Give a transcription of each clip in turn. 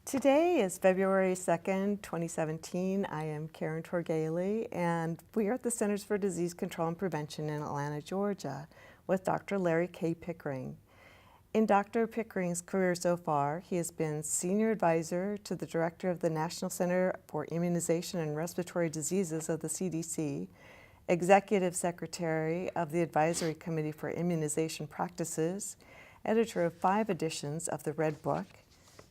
Today is February 2nd, 2017. I am Karen Torgaley, and we are at the Centers for Disease Control and Prevention in Atlanta, Georgia, with Dr. Larry K. Pickering. In Dr. Pickering's career so far, he has been Senior Advisor to the Director of the National Center for Immunization and Respiratory Diseases of the CDC, Executive Secretary of the Advisory Committee for Immunization Practices, editor of 5 editions of the Red Book,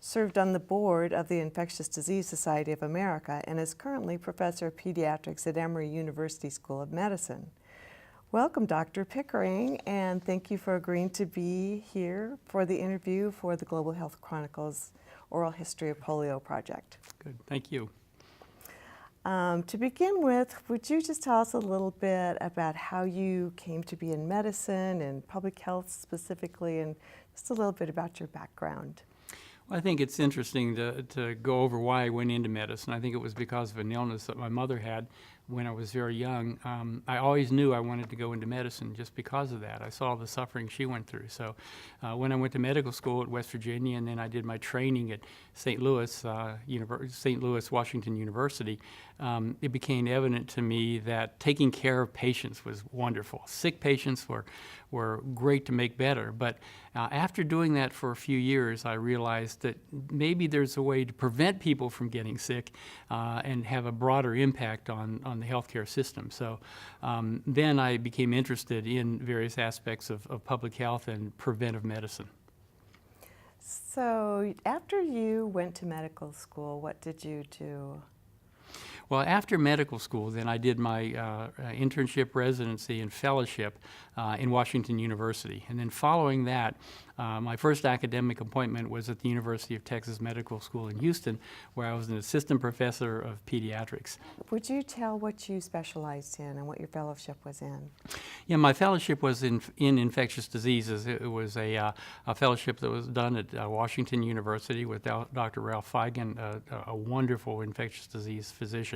served on the board of the Infectious Disease Society of America, and is currently Professor of Pediatrics at Emory University School of Medicine. Welcome, Dr. Pickering, and thank you for agreeing to be here for the interview for the Global Health Chronicles Oral History of Polio project. Good, thank you. To begin with, would you just tell us a little bit about how you came to be in medicine and public health specifically, and just a little bit about your background? Well, I think it's interesting to go over why I went into medicine. I think it was because of an illness that my mother had when I was very young. I always knew I wanted to go into medicine just because of that. I saw the suffering she went through. So when I went to medical school at West Virginia, and then I did my training at St. Louis, Washington University, it became evident to me that taking care of patients was wonderful. Sick patients were great to make better, but after doing that for a few years, I realized that maybe there's a way to prevent people from getting sick and have a broader impact on the healthcare system. So then I became interested in various aspects of public health and preventive medicine. So after you went to medical school, what did you do? Well, after medical school, then I did my internship, residency, and fellowship in Washington University. And then following that, my first academic appointment was at the University of Texas Medical School in Houston, where I was an assistant professor of pediatrics. Would you tell what you specialized in and what your fellowship was in? Yeah, my fellowship was in infectious diseases. It was a fellowship that was done at Washington University with Dr. Ralph Feigen, a wonderful infectious disease physician.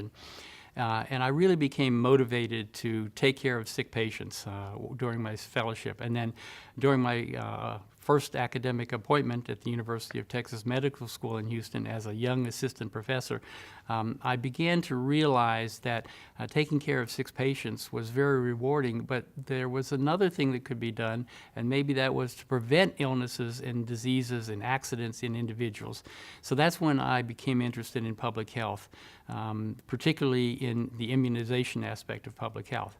And I really became motivated to take care of sick patients during my fellowship. And then during my first academic appointment at the University of Texas Medical School in Houston as a young assistant professor, I began to realize that taking care of sick patients was very rewarding, but there was another thing that could be done, and maybe that was to prevent illnesses and diseases and accidents in individuals. So that's when I became interested in public health, particularly in the immunization aspect of public health.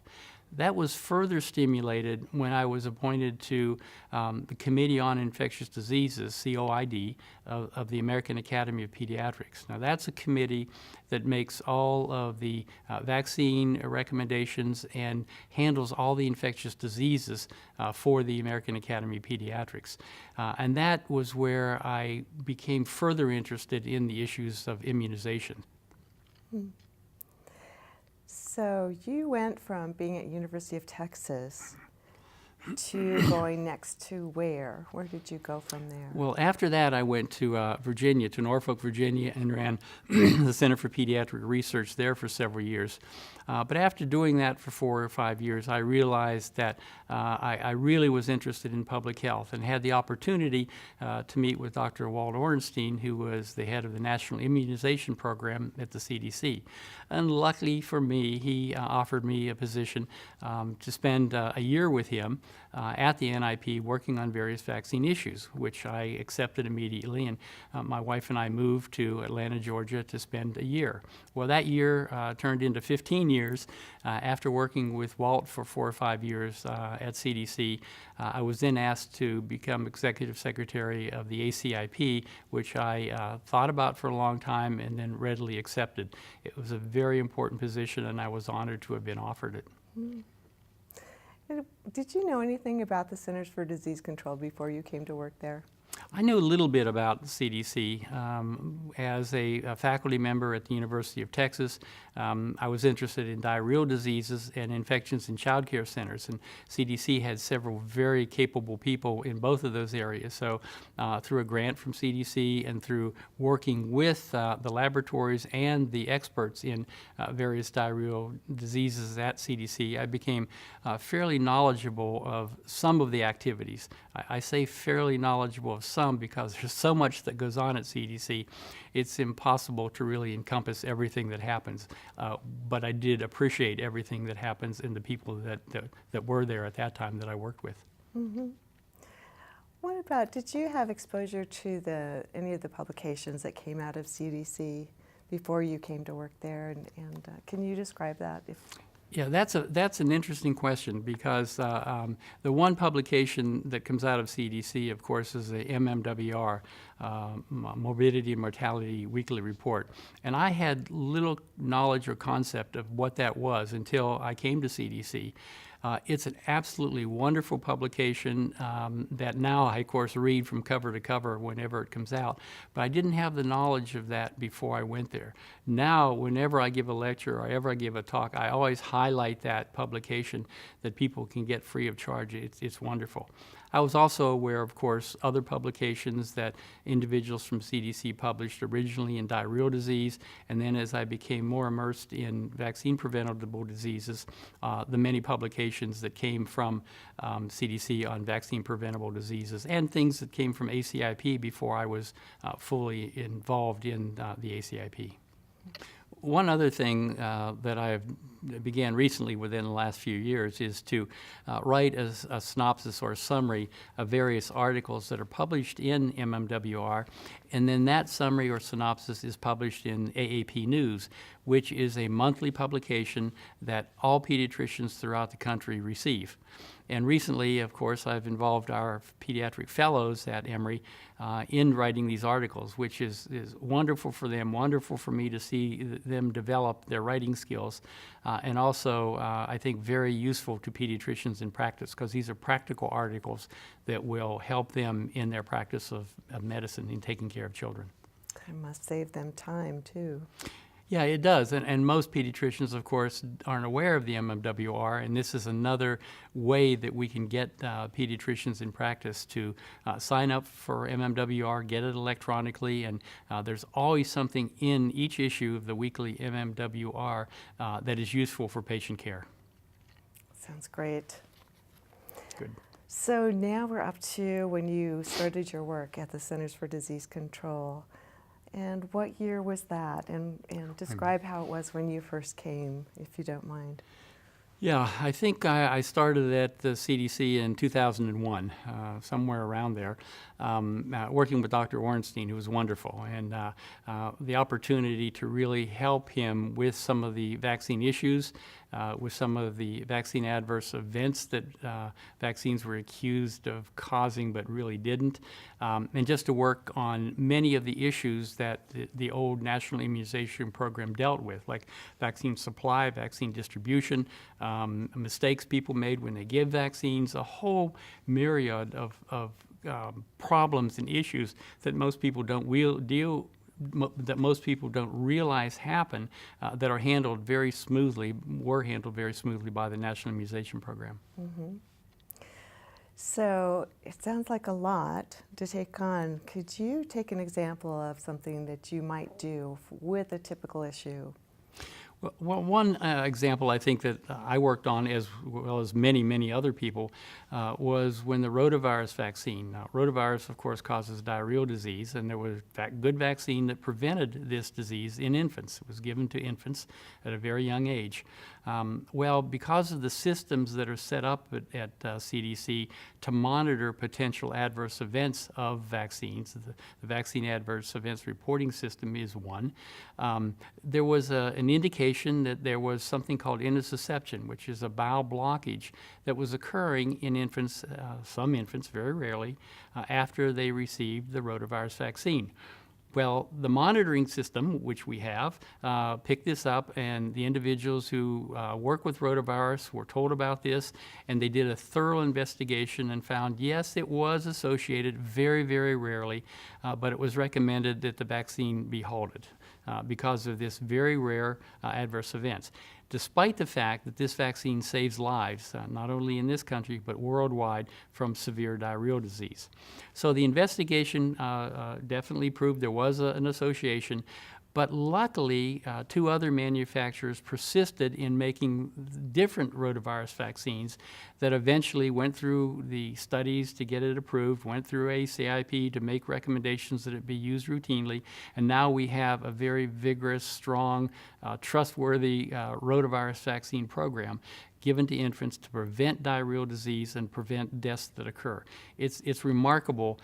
That was further stimulated when I was appointed to the Committee on Infectious Diseases, COID, of the American Academy of Pediatrics. Now, that's a committee that makes all of the vaccine recommendations and handles all the infectious diseases for the American Academy of Pediatrics. And that was where I became further interested in the issues of immunization. So you went from being at University of Texas to going next to where? Where did you go from there? Well, after that, I went to Virginia, to Norfolk, Virginia, and ran the Center for Pediatric Research there for several years. But after doing that for 4 or 5 years, I realized that I really was interested in public health and had the opportunity to meet with Dr. Walt Orenstein, who was the head of the National Immunization Program at the CDC. And luckily for me, he offered me a position to spend a year with him at the NIP working on various vaccine issues, which I accepted immediately. And my wife and I moved to Atlanta, Georgia to spend a year. Well, that year turned into 15 years. After working with Walt for 4 or 5 years at CDC, I was then asked to become Executive Secretary of the ACIP, which I thought about for a long time and then readily accepted. It was a very important position, and I was honored to have been offered it. Mm. Did you know anything about the Centers for Disease Control before you came to work there? I knew a little bit about the CDC. As a faculty member at the University of Texas, I was interested in diarrheal diseases and infections in child care centers, and CDC had several very capable people in both of those areas. So through a grant from CDC and through working with the laboratories and the experts in various diarrheal diseases at CDC, I became fairly knowledgeable of some of the activities. I say fairly knowledgeable of some because there's so much that goes on at CDC. It's impossible to really encompass everything that happens. But I did appreciate everything that happens and the people that were there at that time that I worked with. Mm-hmm. What about, did you have exposure to any of the publications that came out of CDC before you came to work there? And can you describe that? Yeah, that's an interesting question because the one publication that comes out of CDC, of course, is the MMWR, Morbidity and Mortality Weekly Report. And I had little knowledge or concept of what that was until I came to CDC. It's an absolutely wonderful publication that now I, of course, read from cover to cover whenever it comes out. But I didn't have the knowledge of that before I went there. Now, whenever I give a lecture or ever I give a talk, I always highlight that publication that people can get free of charge. It's wonderful. I was also aware, of course, other publications that individuals from CDC published originally in diarrheal disease, and then as I became more immersed in vaccine-preventable diseases, the many publications that came from CDC on vaccine-preventable diseases, and things that came from ACIP before I was fully involved in the ACIP. One other thing that I began recently within the last few years is to write a synopsis or a summary of various articles that are published in MMWR, and then that summary or synopsis is published in AAP News, which is a monthly publication that all pediatricians throughout the country receive. And recently, of course, I've involved our pediatric fellows at Emory in writing these articles, which is wonderful for them, wonderful for me to see them develop their writing skills, and also, I think, very useful to pediatricians in practice, because these are practical articles that will help them in their practice of medicine in taking care of children. It must save them time, too. Yeah, it does, and most pediatricians, of course, aren't aware of the MMWR, and this is another way that we can get pediatricians in practice to sign up for MMWR, get it electronically, and there's always something in each issue of the weekly MMWR that is useful for patient care. Sounds great. Good. So now we're up to when you started your work at the Centers for Disease Control. And what year was that? And describe how it was when you first came, if you don't mind. Yeah, I think I started at the CDC in 2001, somewhere around there, working with Dr. Ornstein, who was wonderful, and the opportunity to really help him with some of the vaccine issues, with some of the vaccine adverse events that vaccines were accused of causing but really didn't, and just to work on many of the issues that the old National Immunization Program dealt with, like vaccine supply, vaccine distribution, mistakes people made when they give vaccines, a whole myriad of problems and issues that most people don't realize happen, that are handled very smoothly, were handled very smoothly by the National Immunization Program. Mm-hmm. So it sounds like a lot to take on. Could you take an example of something that you might do with a typical issue? Well, one example I think that I worked on, as well as many, many other people, was when the rotavirus vaccine. Now, rotavirus, of course, causes diarrheal disease, and there was a good vaccine that prevented this disease in infants. It was given to infants at a very young age. Well, because of the systems that are set up at CDC to monitor potential adverse events of vaccines, the Vaccine Adverse Events Reporting System is one, there was an indication that there was something called intussusception, which is a bowel blockage that was occurring in infants, some infants, very rarely, after they received the rotavirus vaccine. Well, the monitoring system, which we have, picked this up, and the individuals who work with rotavirus were told about this, and they did a thorough investigation and found, yes, it was associated very, very rarely, but it was recommended that the vaccine be halted because of this very rare adverse events. despite the fact that this vaccine saves lives, not only in this country, but worldwide, from severe diarrheal disease. So the investigation definitely proved there was an association. But luckily, two other manufacturers persisted in making different rotavirus vaccines that eventually went through the studies to get it approved, went through ACIP to make recommendations that it be used routinely, and now we have a very vigorous, strong, trustworthy rotavirus vaccine program given to infants to prevent diarrheal disease and prevent deaths that occur. It's remarkable.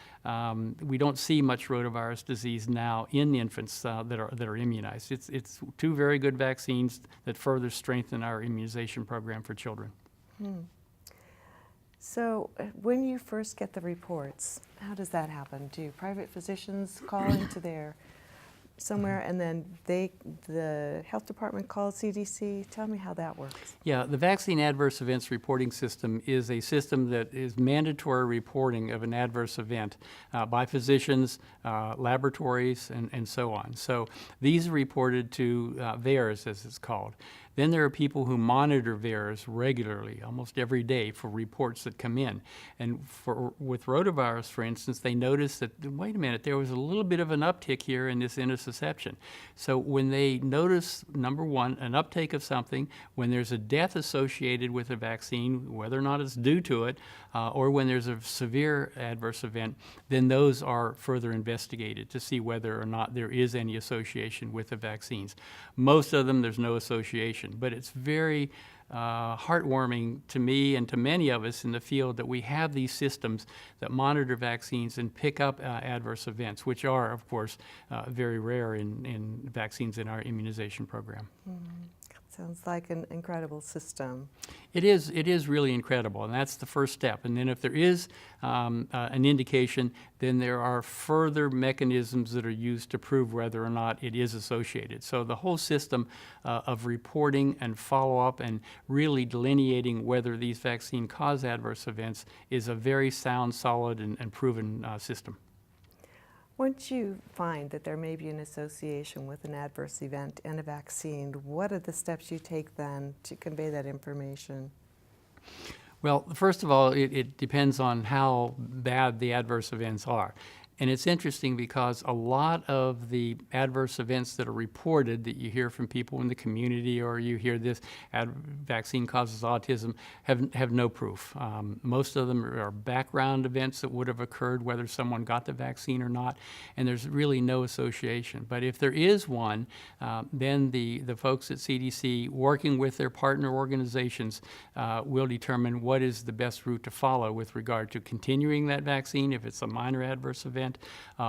We don't see much rotavirus disease now in infants that are immunized. It's two very good vaccines that further strengthen our immunization program for children. So when you first get the reports, how does that happen? Do private physicians call into their somewhere, and then the health department calls CDC? Tell me how that works. Yeah, the Vaccine Adverse Events Reporting System is a system that is mandatory reporting of an adverse event by physicians, laboratories, and so on. So these are reported to VAERS, as it's called. Then there are people who monitor VAERS regularly, almost every day, for reports that come in. And with rotavirus, for instance, they noticed that, wait a minute, there was a little bit of an uptick here in this intussusception. So when they notice, number one, an uptake of something, when there's a death associated with a vaccine, whether or not it's due to it, or when there's a severe adverse event, then those are further investigated to see whether or not there is any association with the vaccines. Most of them, there's no association. But it's very heartwarming to me and to many of us in the field that we have these systems that monitor vaccines and pick up adverse events, which are, of course, very rare in vaccines in our immunization program. Sounds like an incredible system. It is really incredible, and that's the first step. And then if there is an indication, then there are further mechanisms that are used to prove whether or not it is associated. So the whole system of reporting and follow-up and really delineating whether these vaccines cause adverse events is a very sound, solid, and proven system. Once you find that there may be an association with an adverse event and a vaccine, what are the steps you take then to convey that information? Well, first of all, it depends on how bad the adverse events are. And it's interesting because a lot of the adverse events that are reported that you hear from people in the community, or you hear this vaccine causes autism, have no proof. Most of them are background events that would have occurred whether someone got the vaccine or not, and there's really no association. But if there is one, then the folks at CDC, working with their partner organizations, will determine what is the best route to follow with regard to continuing that vaccine if it's a minor adverse event,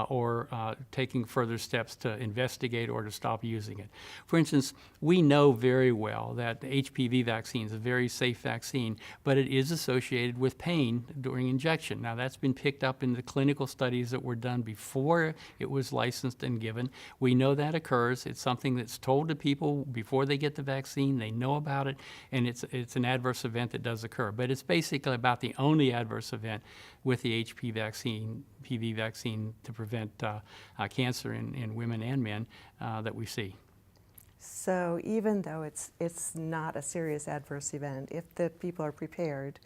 or taking further steps to investigate or to stop using it. For instance, we know very well that the HPV vaccine is a very safe vaccine, but it is associated with pain during injection. Now, that's been picked up in the clinical studies that were done before it was licensed and given. We know that occurs. It's something that's told to people before they get the vaccine. They know about it, and it's an adverse event that does occur. But it's basically about the only adverse event with the HPV vaccine to prevent cancer in women and men that we see. So even though it's not a serious adverse event, if the people are prepared,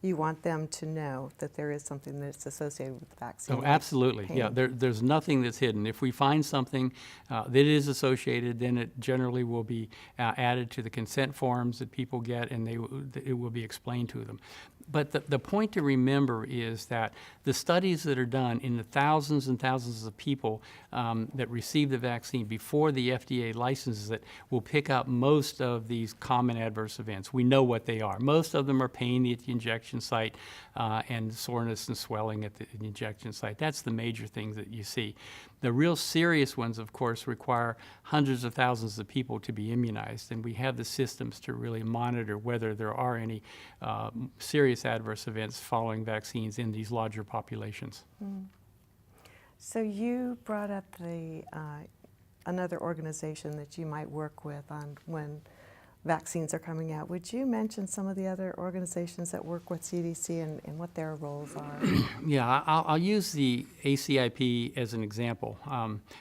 you want them to know that there is something that's associated with the vaccine. Oh, absolutely. Yeah, there's nothing that's hidden. If we find something that is associated, then it generally will be added to the consent forms that people get, and it will be explained to them. But the point to remember is that the studies that are done in the thousands and thousands of people that receive the vaccine before the FDA licenses it will pick up most of these common adverse events. We know what they are. Most of them are pain at the injection site and soreness and swelling at the injection site. That's the major things that you see. The real serious ones, of course, require hundreds of thousands of people to be immunized, and we have the systems to really monitor whether there are any serious adverse events following vaccines in these larger populations. So you brought up another organization that you might work with on when vaccines are coming out. Would you mention some of the other organizations that work with CDC and what their roles are? Yeah, I'll use the ACIP as an example.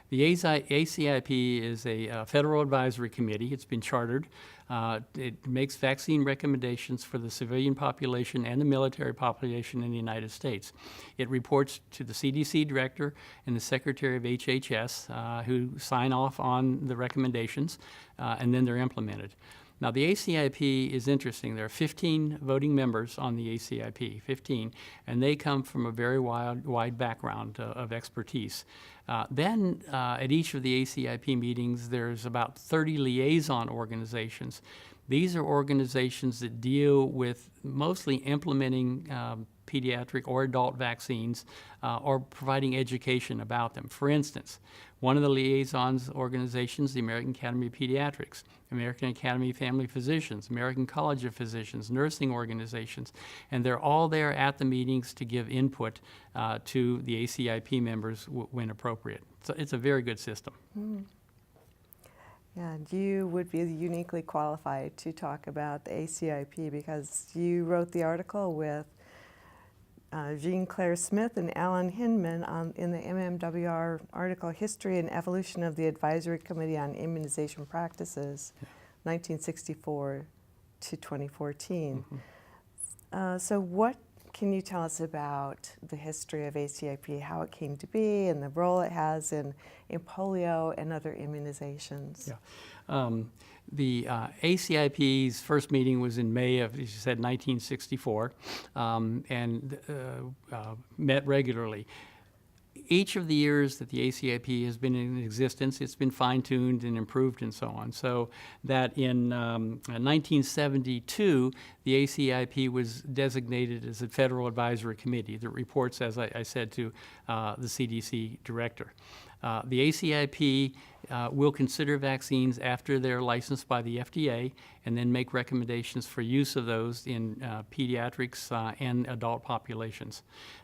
The ACIP is a federal advisory committee. It's been chartered. It makes vaccine recommendations for the civilian population and the military population in the United States. It reports to the CDC director and the secretary of HHS, who sign off on the recommendations, and then they're implemented. Now, the ACIP is interesting. There are 15 voting members on the ACIP, 15, and they come from a very wide background of expertise. Then, at each of the ACIP meetings, there's about 30 liaison organizations. These are organizations that deal with mostly implementing pediatric or adult vaccines or providing education about them. For instance, one of the liaisons organizations, the American Academy of Pediatrics, American Academy of Family Physicians, American College of Physicians, nursing organizations, and they're all there at the meetings to give input to the ACIP members when appropriate. So it's a very good system. Yeah, and you would be uniquely qualified to talk about the ACIP because you wrote the article with Jean Claire Smith and Alan Hinman in the MMWR article, History and Evolution of the Advisory Committee on Immunization Practices, 1964 to 2014. So what can you tell us about the history of ACIP, how it came to be, and the role it has in polio and other immunizations? Yeah. The ACIP's first meeting was in May of, as you said, 1964, and met regularly. Each of the years that the ACIP has been in existence, it's been fine-tuned and improved and so on. So that in 1972, the ACIP was designated as a federal advisory committee that reports, as I said, to the CDC director. The ACIP will consider vaccines after they're licensed by the FDA and then make recommendations for use of those in pediatrics and adult populations.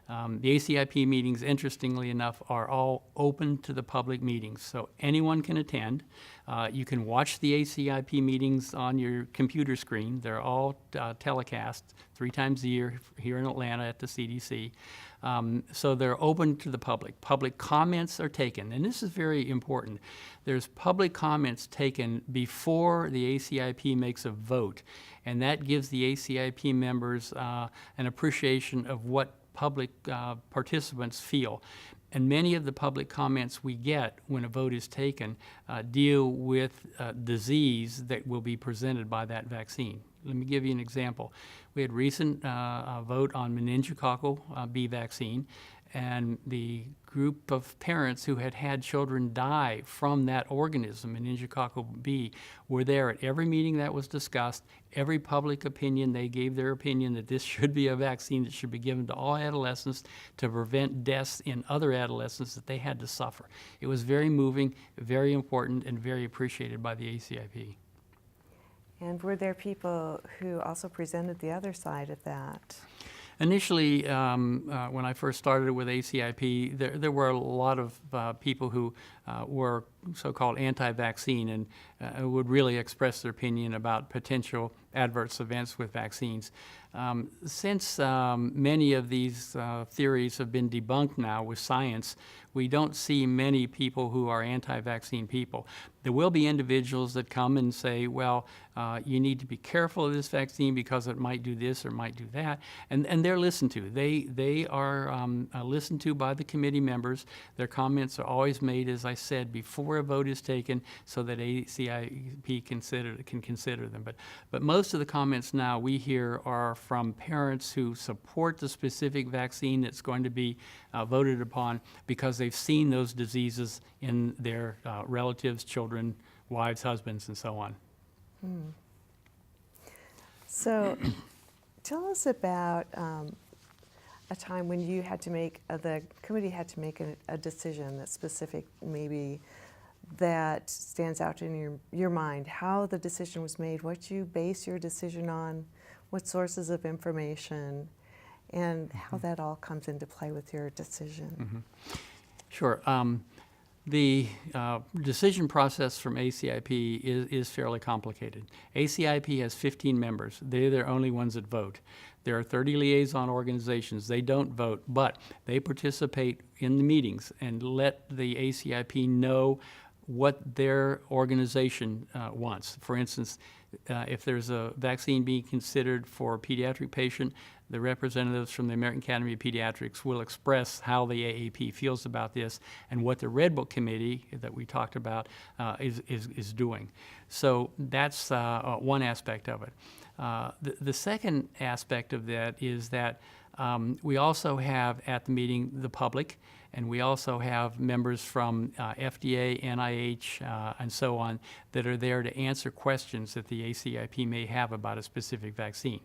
The ACIP meetings, interestingly enough, are all open to the public meetings, so anyone can attend. You can watch the ACIP meetings on your computer screen. They're all telecast 3 times a year here in Atlanta at the CDC. So they're open to the public. Public comments are taken, and this is very important. There's public comments taken before the ACIP makes a vote, and that gives the ACIP members an appreciation of what public participants feel. And many of the public comments we get when a vote is taken deal with disease that will be presented by that vaccine. Let me give you an example. We had recent vote on meningococcal B vaccine, and the group of parents who had had children die from that organism, meningococcal B, were there at every meeting that was discussed, every public opinion. They gave their opinion that this should be a vaccine that should be given to all adolescents to prevent deaths in other adolescents that they had to suffer. It was very moving, very important, and very appreciated by the ACIP. And were there people who also presented the other side of that? Initially, when I first started with ACIP, there were a lot of people who were so-called anti-vaccine and would really express their opinion about potential adverse events with vaccines. Since many of these theories have been debunked now with science, we don't see many people who are anti-vaccine people. There will be individuals that come and say, well, you need to be careful of this vaccine because it might do this or might do that, and they're listened to. They are listened to by the committee members. Their comments are always made, as I said, before a vote is taken so that ACIP can consider them. But most of the comments now we hear are from parents who support the specific vaccine that's going to be voted upon because they've seen those diseases in their relatives, children, wives, husbands, and so on. So tell us about a time when you had to make, the committee had to make a decision that's specific, maybe that stands out in your mind, how the decision was made, what you base your decision on, what sources of information, and how that all comes into play with your decision. Sure. The decision process from ACIP is fairly complicated. ACIP has 15 members. They're the only ones that vote. There are 30 liaison organizations. They don't vote, but they participate in the meetings and let the ACIP know what their organization wants. For instance, if there's a vaccine being considered for a pediatric patient, the representatives from the American Academy of Pediatrics will express how the AAP feels about this and what the Red Book Committee that we talked about is doing. So that's one aspect of it. The second aspect of that is that we also have at the meeting the public, and we also have members from FDA, NIH, and so on that are there to answer questions that the ACIP may have about a specific vaccine.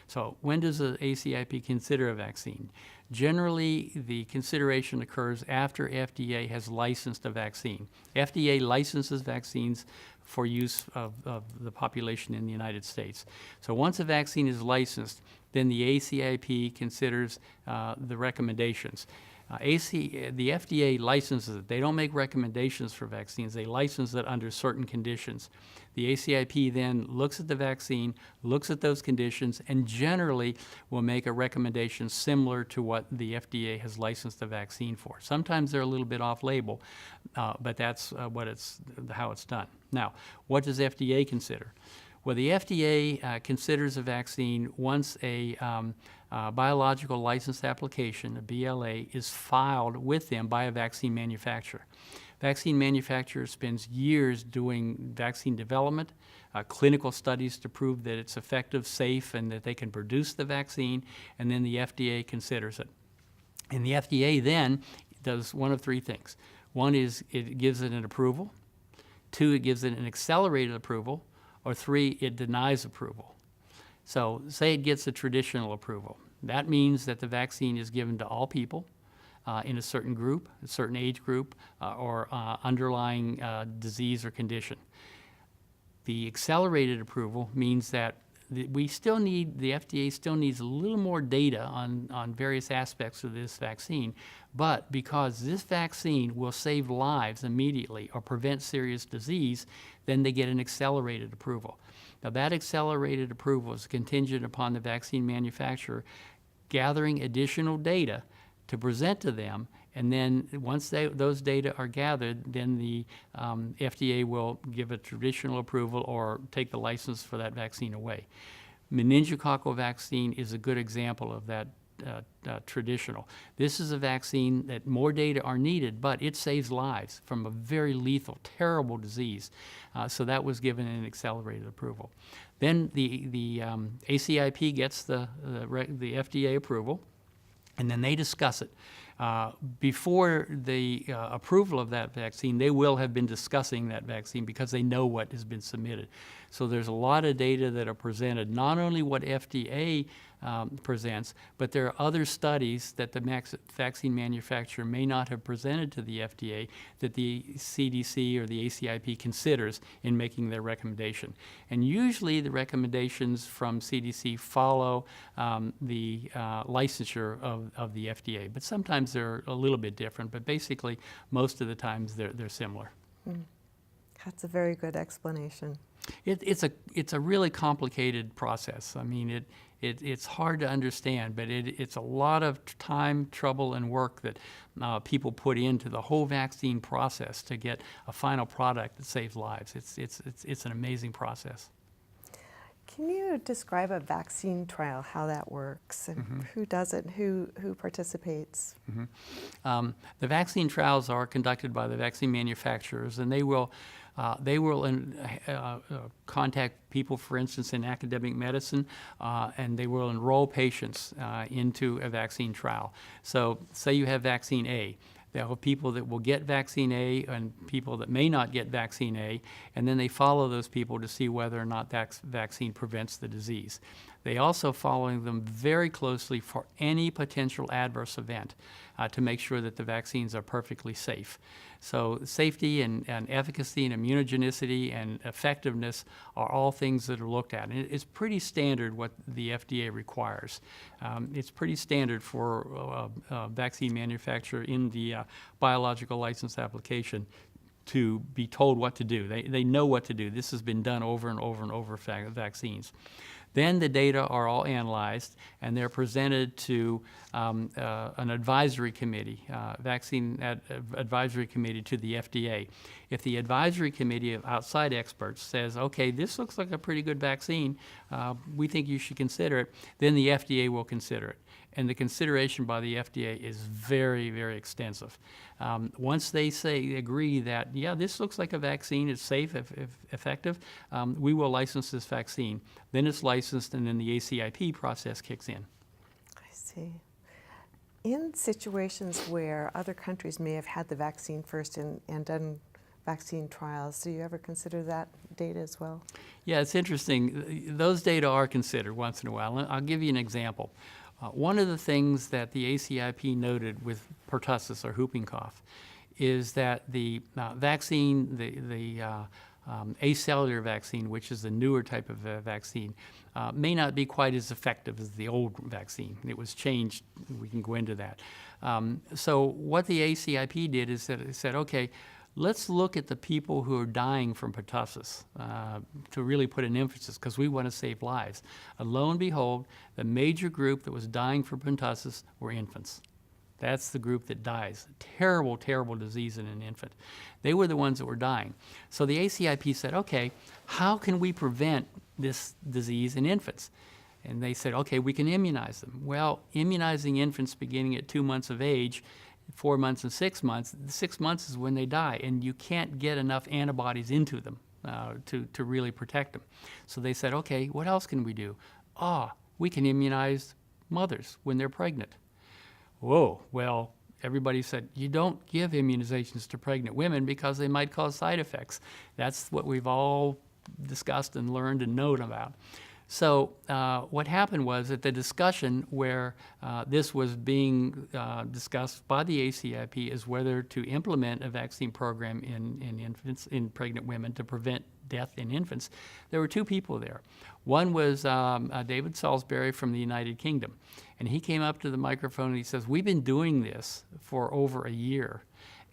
So when does the ACIP consider a vaccine? Generally, the consideration occurs after FDA has licensed a vaccine. FDA licenses vaccines for use of the population in the United States. So once a vaccine is licensed, then the ACIP considers the recommendations. The FDA licenses it. They don't make recommendations for vaccines. They license it under certain conditions. The ACIP then looks at the vaccine, looks at those conditions, and generally will make a recommendation similar to what the FDA has licensed the vaccine for. Sometimes they're a little bit off-label, but that's how it's done. Now, what does FDA consider? Well, the FDA considers a vaccine once a biological license application, a BLA, is filed with them by a vaccine manufacturer. Vaccine manufacturer spends years doing vaccine development, clinical studies to prove that it's effective, safe, and that they can produce the vaccine, and then the FDA considers it. And the FDA then does one of three things. One is it gives it an approval. Two, it gives it an accelerated approval. Or three, it denies approval. So say it gets a traditional approval. That means that the vaccine is given to all people in a certain group, a certain age group, or underlying disease or condition. The accelerated approval means that the FDA still needs a little more data on various aspects of this vaccine, but because this vaccine will save lives immediately or prevent serious disease, then they get an accelerated approval. Now that accelerated approval is contingent upon the vaccine manufacturer gathering additional data to present to them, and then once those data are gathered, then the FDA will give a traditional approval or take the license for that vaccine away. Meningococcal vaccine is a good example of that traditional. This is a vaccine that more data are needed, but it saves lives from a very lethal, terrible disease. So that was given an accelerated approval. Then the ACIP gets the FDA approval, and then they discuss it. Before the approval of that vaccine, they will have been discussing that vaccine because they know what has been submitted. So there's a lot of data that are presented, not only what FDA presents, but there are other studies that the vaccine manufacturer may not have presented to the FDA that the CDC or the ACIP considers in making their recommendation. And usually the recommendations from CDC follow the licensure of the FDA, but sometimes they're a little bit different, but basically most of the times they're similar. That's a very good explanation. It's a really complicated process. I mean, it's hard to understand, but it's a lot of time, trouble, and work that people put into the whole vaccine process to get a final product that saves lives. It's an amazing process. Can you describe a vaccine trial, how that works, and who does it, who participates? The vaccine trials are conducted by the vaccine manufacturers, and they will contact people, for instance, in academic medicine, and they will enroll patients into a vaccine trial. So say you have vaccine A. There are people that will get vaccine A and people that may not get vaccine A, and then they follow those people to see whether or not that vaccine prevents the disease. They also follow them very closely for any potential adverse event to make sure that the vaccines are perfectly safe. So safety and efficacy and immunogenicity and effectiveness are all things that are looked at. And it's pretty standard what the FDA requires. It's pretty standard for a vaccine manufacturer in the biological license application to be told what to do. They know what to do. This has been done over and over and over for vaccines. Then the data are all analyzed, and they're presented to an advisory committee, advisory committee to the FDA. If the advisory committee of outside experts says, okay, this looks like a pretty good vaccine, we think you should consider it, then the FDA will consider it. And the consideration by the FDA is very, very extensive. Once they agree that, yeah, this looks like a vaccine, it's safe, effective, we will license this vaccine. Then it's licensed, and then the ACIP process kicks in. I see. In situations where other countries may have had the vaccine first and done vaccine trials, do you ever consider that data as well? Yeah, it's interesting. Those data are considered once in a while. I'll give you an example. One of the things that the ACIP noted with pertussis, or whooping cough, is that the vaccine, the acellular vaccine, which is the newer type of vaccine, may not be quite as effective as the old vaccine. It was changed. We can go into that. So what the ACIP did is that it said, okay, let's look at the people who are dying from pertussis to really put an emphasis, because we want to save lives. And lo and behold, the major group that was dying from pertussis were infants. That's the group that dies. Terrible, terrible disease in an infant. They were the ones that were dying. So the ACIP said, okay, how can we prevent this disease in infants? And they said, okay, we can immunize them. Well, immunizing infants beginning at 2 months of age, 4 months and 6 months, 6 months is when they die, and you can't get enough antibodies into them to really protect them. So they said, okay, what else can we do? We can immunize mothers when they're pregnant. Whoa, well, everybody said, you don't give immunizations to pregnant women because they might cause side effects. That's what we've all discussed and learned and known about. So what happened was at the discussion where this was being discussed by the ACIP is whether to implement a vaccine program in infants, in pregnant women, to prevent death in infants. There were two people there. One was David Salisbury from the United Kingdom. And he came up to the microphone and he says, we've been doing this for over a year,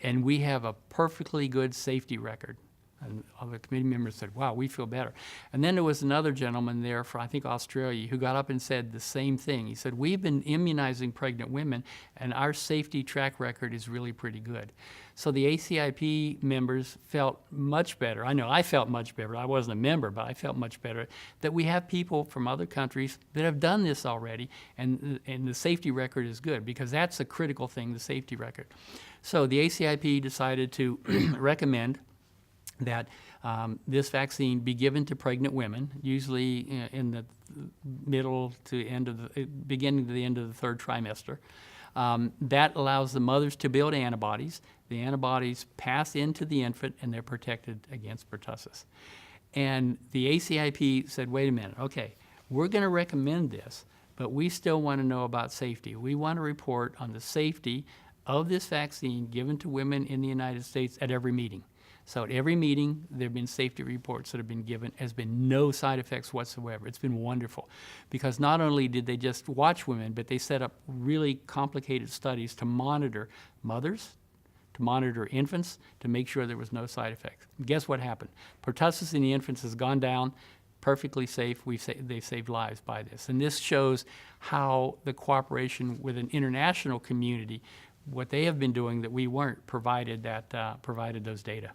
and we have a perfectly good safety record. And all the committee members said, wow, we feel better. And then there was another gentleman there from, I think, Australia, who got up and said the same thing. He said, we've been immunizing pregnant women, and our safety track record is really pretty good. So the ACIP members felt much better. I know I felt much better. I wasn't a member, but I felt much better that we have people from other countries that have done this already, and the safety record is good, because that's a critical thing, the safety record. So the ACIP decided to recommend that this vaccine be given to pregnant women, usually in the middle to end of the, beginning to the end of the third trimester. That allows the mothers to build antibodies. The antibodies pass into the infant, and they're protected against pertussis. And the ACIP said, wait a minute, okay, we're going to recommend this, but we still want to know about safety. We want to report on the safety of this vaccine given to women in the United States at every meeting. So at every meeting, there have been safety reports that have been given. There's been no side effects whatsoever. It's been wonderful, because not only did they just watch women, but they set up really complicated studies to monitor mothers, to monitor infants, to make sure there was no side effects. And guess what happened? Pertussis in the infants has gone down, perfectly safe. They've saved lives by this. And this shows how the cooperation with an international community, what they have been doing that we weren't, provided those data.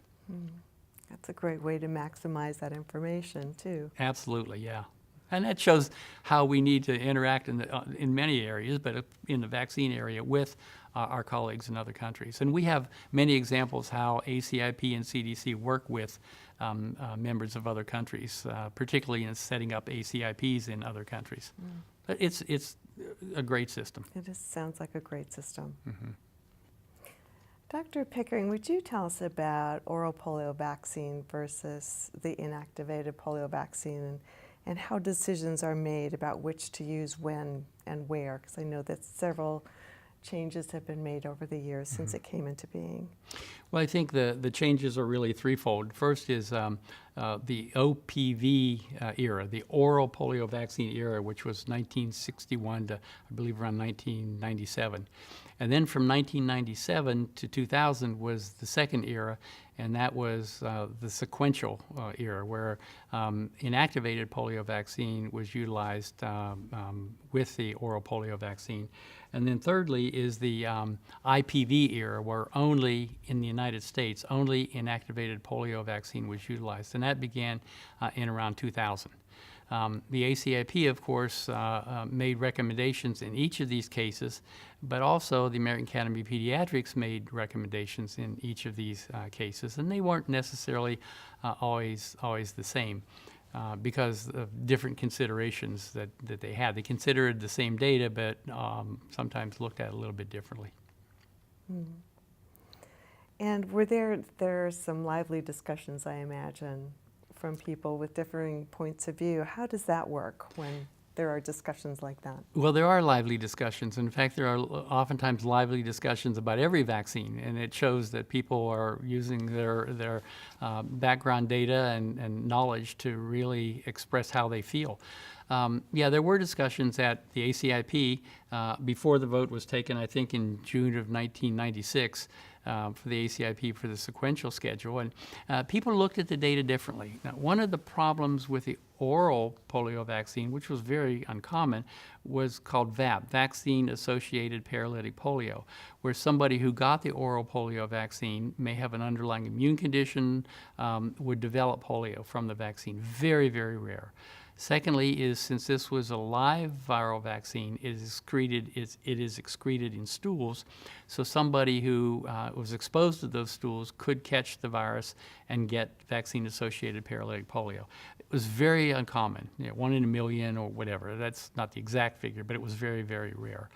That's a great way to maximize that information, too. Absolutely, yeah. And that shows how we need to interact in many areas, but in the vaccine area with our colleagues in other countries. And we have many examples how ACIP and CDC work with members of other countries, particularly in setting up ACIPs in other countries. But it's a great system. It just sounds like a great system. Mm-hmm. Dr. Pickering, would you tell us about oral polio vaccine versus the inactivated polio vaccine, and how decisions are made about which to use when and where? Because I know that several changes have been made over the years since it came into being. Well, I think the changes are really threefold. First is the OPV era, the oral polio vaccine era, which was 1961 to, I believe, around 1997. And then from 1997 to 2000 was the second era, and that was the sequential era, where inactivated polio vaccine was utilized with the oral polio vaccine. And then thirdly is the IPV era, where only in the United States, only inactivated polio vaccine was utilized, and that began in around 2000. The ACIP, of course, made recommendations in each of these cases, but also the American Academy of Pediatrics made recommendations in each of these cases, and they weren't necessarily always the same because of different considerations that they had. They considered the same data, but sometimes looked at it a little bit differently. And were there some lively discussions, I imagine, from people with differing points of view? How does that work when there are discussions like that? Well, there are lively discussions. In fact, there are oftentimes lively discussions about every vaccine, and it shows that people are using their background data and knowledge to really express how they feel. Yeah, there were discussions at the ACIP before the vote was taken, I think in June of 1996, for the ACIP for the sequential schedule, and people looked at the data differently. Now, one of the problems with the oral polio vaccine, which was very uncommon, was called VAP, vaccine-associated paralytic polio, where somebody who got the oral polio vaccine may have an underlying immune condition, would develop polio from the vaccine. Very, very rare. Secondly is, since this was a live viral vaccine, it is excreted in stools, so somebody who was exposed to those stools could catch the virus and get vaccine-associated paralytic polio. It was very uncommon, 1 in a million or whatever. That's not the exact figure, but it was very, very rare.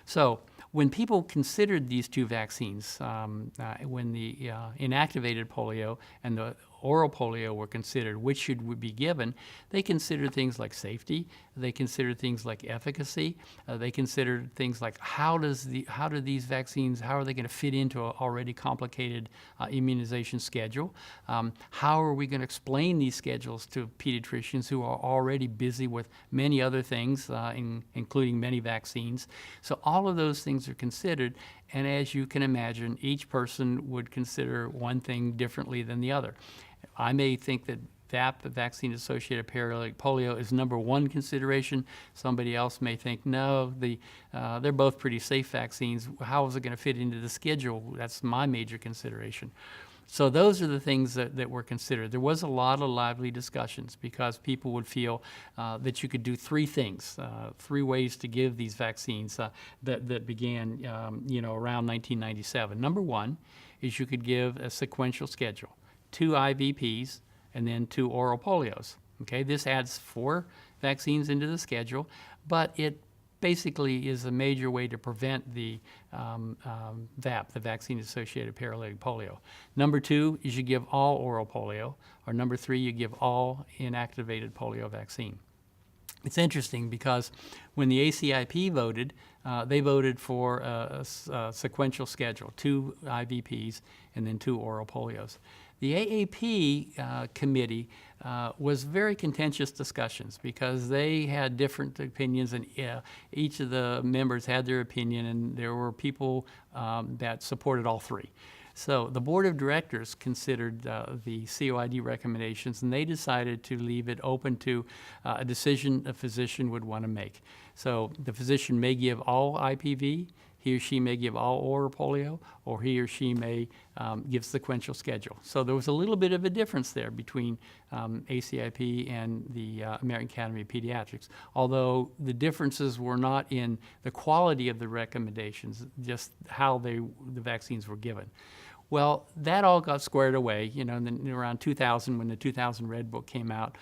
So when people considered these two vaccines, when the inactivated polio and the oral polio were considered, which should be given, they considered things like safety, they considered things like efficacy, they considered things like how do these vaccines, how are they going to fit into an already complicated immunization schedule? How are we going to explain these schedules to pediatricians who are already busy with many other things, including many vaccines? So all of those things are considered, and as you can imagine, each person would consider one thing differently than the other. I may think that VAP, the vaccine-associated paralytic polio, is number one consideration. Somebody else may think, no, they're both pretty safe vaccines. How is it going to fit into the schedule? That's my major consideration. So those are the things that were considered. There was a lot of lively discussions because people would feel that you could do three things, three ways to give these vaccines that began around 1997. Number one is you could give a sequential schedule, 2 IVPs and then 2 oral polios. Okay, this adds 4 vaccines into the schedule, but it basically is a major way to prevent the VAP, the vaccine-associated paralytic polio. Number 2 is you give all oral polio, or number 3, you give all inactivated polio vaccine. It's interesting because when the ACIP voted, they voted for a sequential schedule, 2 IVPs and then 2 oral polios. The AAP committee was very contentious discussions because they had different opinions, and each of the members had their opinion, and there were people that supported all 3. So the board of directors considered the COID recommendations, and they decided to leave it open to a decision a physician would want to make. So the physician may give all IPV, he or she may give all oral polio, or he or she may give sequential schedule. So there was a little bit of a difference there between ACIP and the American Academy of Pediatrics, although the differences were not in the quality of the recommendations, just how the vaccines were given. Well, that all got squared away, and then around 2000, when the 2000 Red Book came out,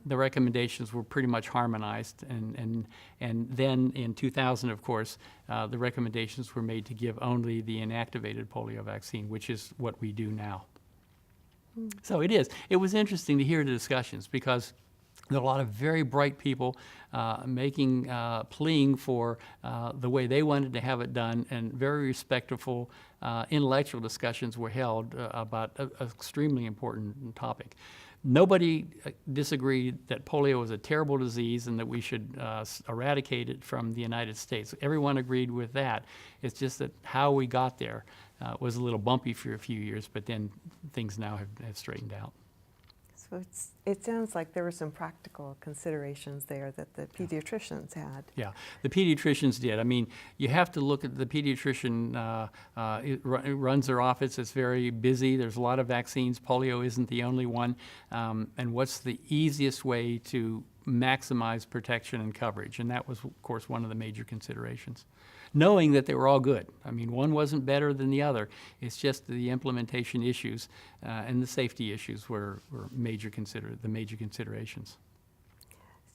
the recommendations were pretty much harmonized, and then in 2000, of course, the recommendations were made to give only the inactivated polio vaccine, which is what we do now. So it was interesting to hear the discussions because there are a lot of very bright people pleading for the way they wanted to have it done, and very respectful intellectual discussions were held about an extremely important topic. Nobody disagreed that polio was a terrible disease and that we should eradicate it from the United States. Everyone agreed with that. It's just that how we got there was a little bumpy for a few years, but then things now have straightened out. So it sounds like there were some practical considerations there that the pediatricians had. Yeah, the pediatricians did. I mean, you have to look at the pediatrician, it runs their office, it's very busy, there's a lot of vaccines, polio isn't the only one, and what's the easiest way to maximize protection and coverage? And that was, of course, one of the major considerations. Knowing that they were all good. I mean, one wasn't better than the other. It's just the implementation issues and the safety issues were the major considerations.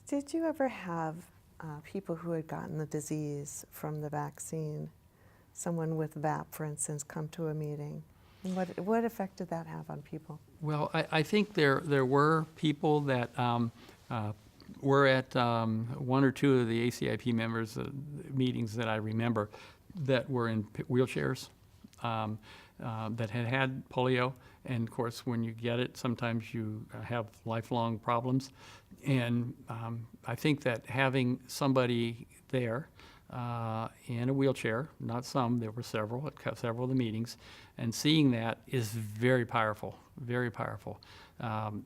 Did you ever have people who had gotten the disease from the vaccine, someone with VAP, for instance, come to a meeting? What effect did that have on people? Well, I think there were people that were at one or two of the ACIP members' meetings that I remember that were in wheelchairs that had polio. And of course, when you get it, sometimes you have lifelong problems. And I think that having somebody there in a wheelchair, not some, there were several at several of the meetings, and seeing that is very powerful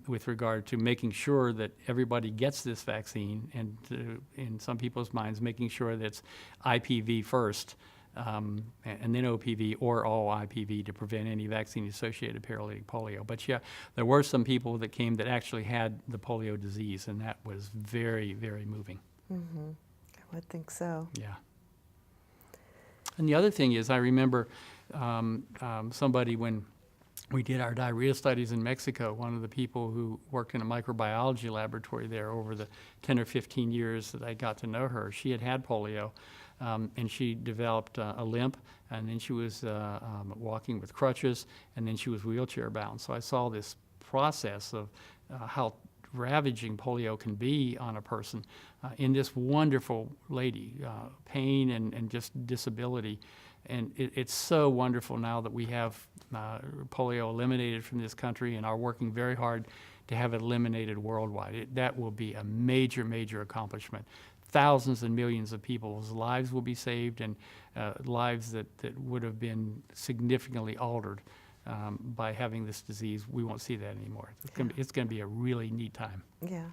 with regard to making sure that everybody gets this vaccine, and in some people's minds, making sure that it's IPV first, and then OPV or all IPV to prevent any vaccine-associated paralytic polio. But yeah, there were some people that came that actually had the polio disease, and that was very, very moving. Mm-hmm. I would think so. Yeah. And the other thing is, I remember somebody when we did our diarrhea studies in Mexico, one of the people who worked in a microbiology laboratory there over the 10 or 15 years that I got to know her, she had polio, and she developed a limp, and then she was walking with crutches, and then she was wheelchair bound. So I saw this process of how ravaging polio can be on a person in this wonderful lady, pain and just disability. And it's so wonderful now that we have polio eliminated from this country and are working very hard to have it eliminated worldwide. That will be a major, major accomplishment. Thousands and millions of people's lives will be saved, and lives that would have been significantly altered by having this disease. We won't see that anymore. It's going to be a really neat time. Yeah.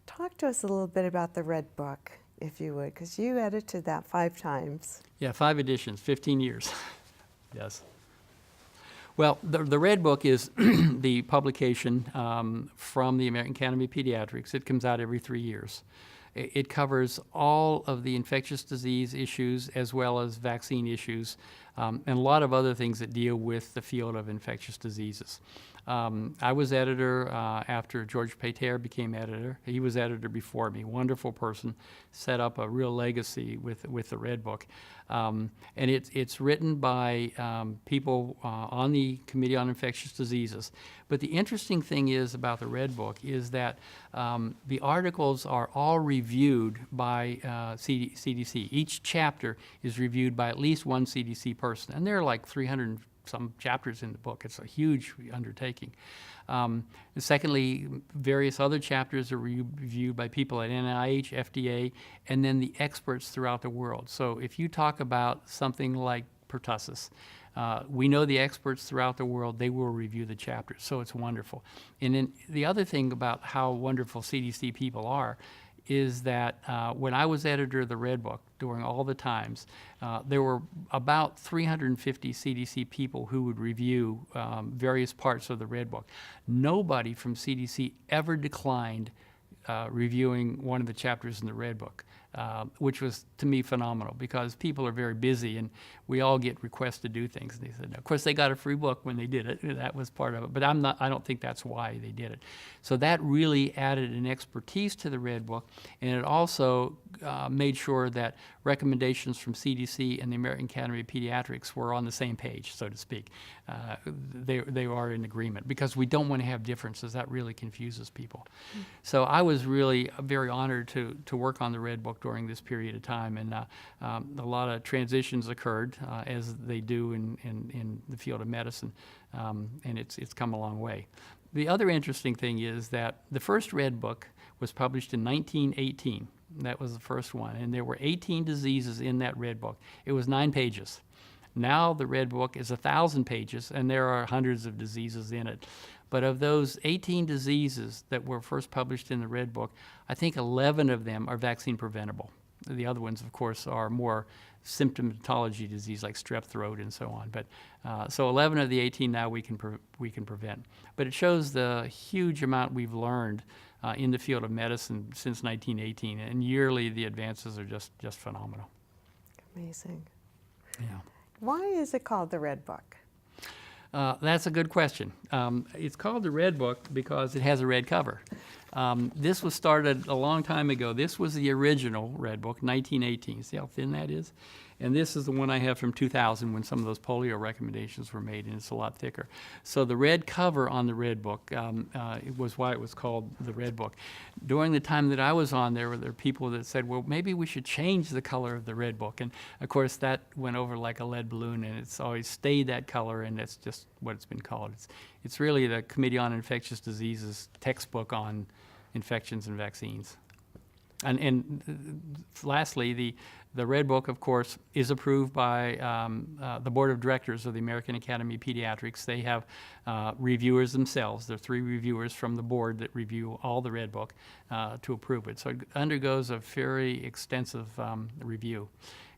Talk to us a little bit about the Red Book, if you would, because you edited that 5 times. Yeah, 5 editions, 15 years. Yes. Well, the Red Book is the publication from the American Academy of Pediatrics. It comes out every 3 years. It covers all of the infectious disease issues as well as vaccine issues and a lot of other things that deal with the field of infectious diseases. I was editor after George Pater became editor. He was editor before me. Wonderful person, set up a real legacy with the Red Book. And it's written by people on the Committee on Infectious Diseases. But the interesting thing is about the Red Book is that the articles are all reviewed by CDC. Each chapter is reviewed by at least one CDC person. And there are like 300 some chapters in the book. It's a huge undertaking. And secondly, various other chapters are reviewed by people at NIH, FDA, and then the experts throughout the world. So if you talk about something like pertussis, we know the experts throughout the world, they will review the chapters, so it's wonderful. And then the other thing about how wonderful CDC people are is that when I was editor of the Red Book during all the times, there were about 350 CDC people who would review various parts of the Red Book. Nobody from CDC ever declined reviewing one of the chapters in the Red Book, which was, to me, phenomenal because people are very busy and we all get requests to do things. And they said, of course, they got a free book when they did it. That was part of it. But I don't think that's why they did it. So that really added an expertise to the Red Book, and it also made sure that recommendations from CDC and the American Academy of Pediatrics were on the same page, so to speak. They are in agreement because we don't want to have differences. That really confuses people. Mm-hmm. So I was really very honored to work on the Red Book during this period of time, and a lot of transitions occurred forward as they do in the field of medicine, and it's come a long way. The other interesting thing is that the first Red Book was published in 1918. That was the first one, and there were 18 diseases in that Red Book. It was 9 pages. Now the Red Book is 1,000 pages, and there are hundreds of diseases in it. But of those 18 diseases that were first published in the Red Book, I think 11 of them are vaccine preventable. The other ones, of course, are more symptomatology disease like strep throat and so on. But so 11 of the 18 now we can prevent. But it shows the huge amount we've learned in the field of medicine since 1918, and yearly the advances are just phenomenal. Amazing. Yeah. Why is it called the Red Book? That's a good question. It's called the Red Book because it has a red cover. This was started a long time ago. This was the original Red Book, 1918. See how thin that is? And this is the one I have from 2000 when some of those polio recommendations were made, and it's a lot thicker. So the red cover on the Red Book it was why it was called the Red Book. During the time that I was on, there were people that said, well, maybe we should change the color of the Red Book. And, of course, that went over like a lead balloon, and it's always stayed that color, and that's just what it's been called. It's really the Committee on Infectious Diseases textbook on infections and vaccines. And lastly, the Red Book, of course, is approved by the Board of Directors of the American Academy of Pediatrics. They have reviewers themselves. There are 3 reviewers from the board that review all the Red Book to approve it. So it undergoes a very extensive review.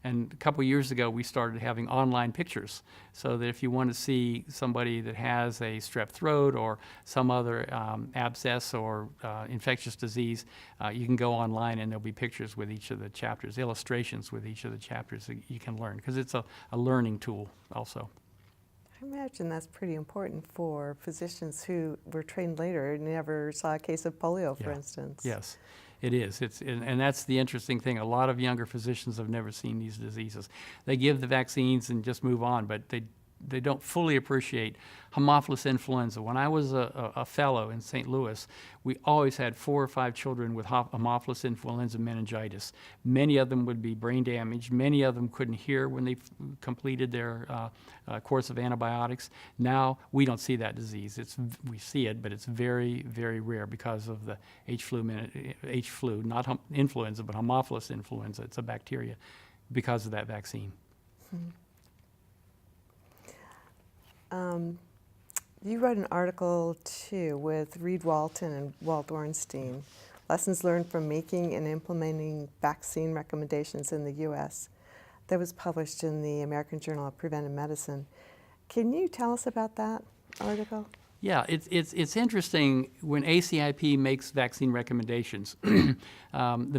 And a couple years ago, we started having online pictures so that if you want to see somebody that has a strep throat or some other abscess or infectious disease, you can go online and there'll be pictures with each of the chapters, illustrations with each of the chapters that you can learn, because it's a learning tool also. I imagine that's pretty important for physicians who were trained later and never saw a case of polio, for instance. Yes. It is. And that's the interesting thing. A lot of younger physicians have never seen these diseases. They give the vaccines and just move on, but they don't fully appreciate Haemophilus influenza. When I was a fellow in St. Louis, we always had 4 or 5 children with Haemophilus influenza meningitis. Many of them would be brain damaged. Many of them couldn't hear when they completed their course of antibiotics. Now we don't see that disease. We see it, but it's very, very rare because of the H flu, not influenza, but Haemophilus influenza. It's a bacteria because of that vaccine. You wrote an article, too, with Reed Walton and Walt Ornstein, Lessons Learned from Making and Implementing Vaccine Recommendations in the U.S. That was published in the American Journal of Preventive Medicine. Can you tell us about that article? Yeah, it's interesting when ACIP makes vaccine recommendations. The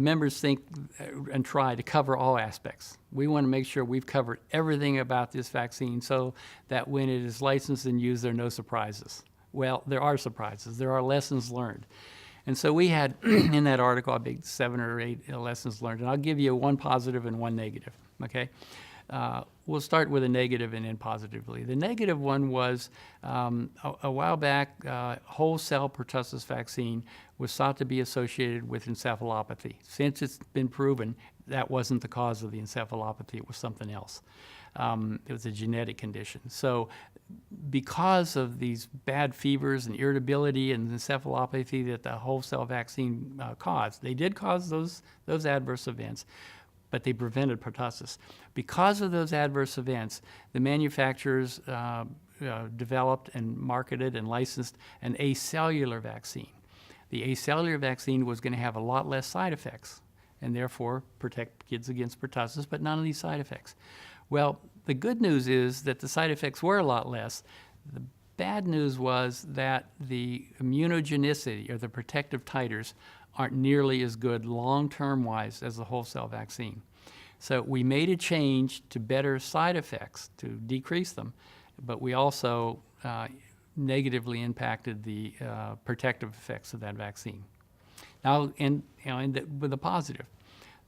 members think and try to cover all aspects. We want to make sure we've covered everything about this vaccine so that when it is licensed and used, there are no surprises. Well, there are surprises. There are lessons learned. And so we had in that article, I think 7 or 8 lessons learned. And I'll give you one positive and one negative, okay? We'll start with a negative and end positively. The negative one was a while back, whole cell pertussis vaccine was thought to be associated with encephalopathy. Since it's been proven that wasn't the cause of the encephalopathy, it was something else. It was a genetic condition. So because of these bad fevers and irritability and encephalopathy that the whole cell vaccine caused, they did cause those adverse events, but they prevented pertussis. Because of those adverse events, the manufacturers developed and marketed and licensed an acellular vaccine. The acellular vaccine was going to have a lot less side effects and therefore protect kids against pertussis, but none of these side effects. Well, the good news is that the side effects were a lot less. The bad news was that the immunogenicity, or the protective titers, aren't nearly as good long-term wise as the whole cell vaccine. So we made a change to better side effects to decrease them, but we also negatively impacted the protective effects of that vaccine. Now, with a positive.